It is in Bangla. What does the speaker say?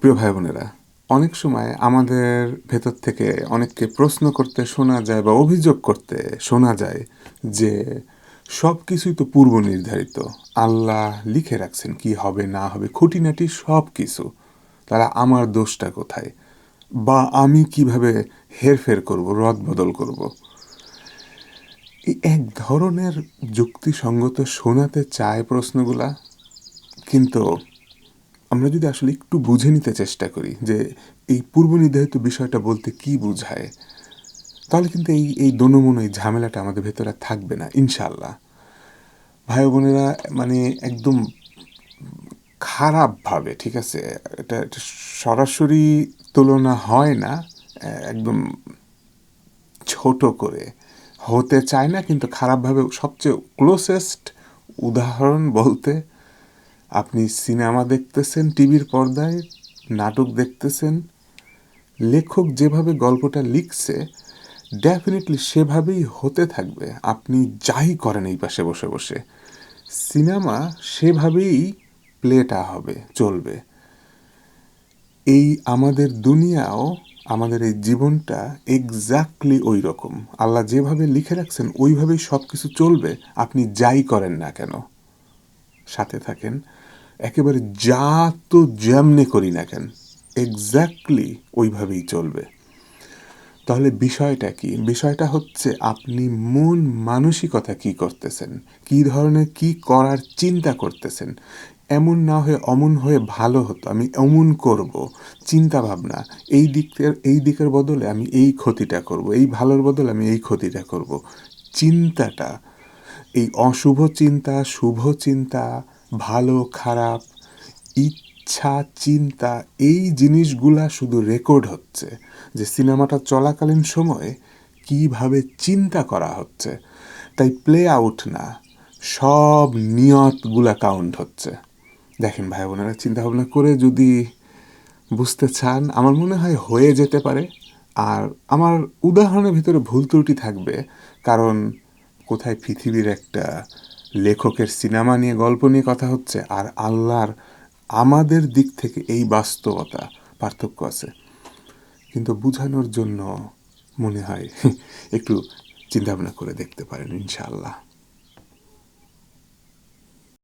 প্রিয় ভাই বোনেরা, অনেক সময় আমাদের ভেতর থেকে অনেককে প্রশ্ন করতে শোনা যায় বা অভিযোগ করতে শোনা যায় যে সব কিছুই তো পূর্ব নির্ধারিত। আল্লাহ লিখে রাখছেন কি হবে না হবে, খুঁটিনাটি সব কিছু। তারা আমার দোষটা কোথায়, বা আমি কিভাবে হেরফের করব, রদবদল করব। এই এক ধরনের যুক্তিসঙ্গত শোনাতে চায় প্রশ্নগুলা, কিন্তু আমরা যদি আসলে একটু বুঝে নিতে চেষ্টা করি যে এই পূর্ব নির্ধারিত বিষয়টা বলতে কি বোঝায়, তাহলে কিন্তু এই এই দোনোমনো এই ঝামেলাটা আমাদের ভেতরে থাকবে না ইনশাল্লাহ। ভাই বোনেরা, মানে একদম খারাপভাবে, ঠিক আছে, এটা সরাসরি তুলনা হয় না, একদম ছোট করে হতে চায় না, কিন্তু খারাপভাবে সবচেয়ে ক্লোজেস্ট উদাহরণ বলতে, আপনি সিনেমা দেখতেছেন, টিভির পর্দায় নাটক দেখতেছেন, লেখক যেভাবে গল্পটা লিখছে ডেফিনেটলি সেভাবেই হতে থাকবে। আপনি যাই করেন এই পাশে বসে বসে, সিনেমা সেভাবেই প্লেটা হবে, চলবে। এই আমাদের দুনিয়াও, আমাদের এই জীবনটা এক্স্যাক্টলি ওই রকম। আল্লাহ যেভাবে লিখে রাখছেন ওইভাবেই সব কিছু চলবে। আপনি যাই করেন না কেন, সাথে থাকেন, একেবারে যা তো যেমনি করি না কেন, এক্স্যাক্টলি ওইভাবেই চলবে। তাহলে বিষয়টা কি? বিষয়টা হচ্ছে আপনি মন মানসিকতা কি করতেছেন, কি ধরনের কি করার চিন্তা করতেছেন। এমন না হয়ে অমন হয়ে ভালো হতো, আমি অমন করব, চিন্তা ভাবনা। এই দিকের বদলে আমি এই ক্ষতিটা করব, এই ভালোর বদলে আমি এই ক্ষতিটা করব। চিন্তাটা, এই অশুভ চিন্তা, শুভ চিন্তা, ভালো খারাপ ইচ্ছা, চিন্তা, এই জিনিসগুলা শুধু রেকর্ড হচ্ছে যে সিনেমাটা চলাকালীন সময়ে কিভাবে চিন্তা করা হচ্ছে। তাই প্লে আউট না, সব নিয়তগুলা কাউন্ট হচ্ছে। দেখেন ভাই বোনেরা, চিন্তা ভাবনা করে যদি বুঝতে চান, আমার মনে হয় হয়ে যেতে পারে। আর আমার উদাহরণের ভিতরে ভুল ত্রুটি থাকবে, কারণ কোথায় পৃথিবীর একটা লেখকের সিনেমা নিয়ে, গল্প নিয়ে কথা হচ্ছে, আর আল্লাহর আমাদের দিক থেকে এই বাস্তবতা, পার্থক্য আছে। কিন্তু বোঝানোর জন্য মনে হয় একটু চিন্তা ভাবনা করে দেখতে পারেন ইনশাআল্লাহ।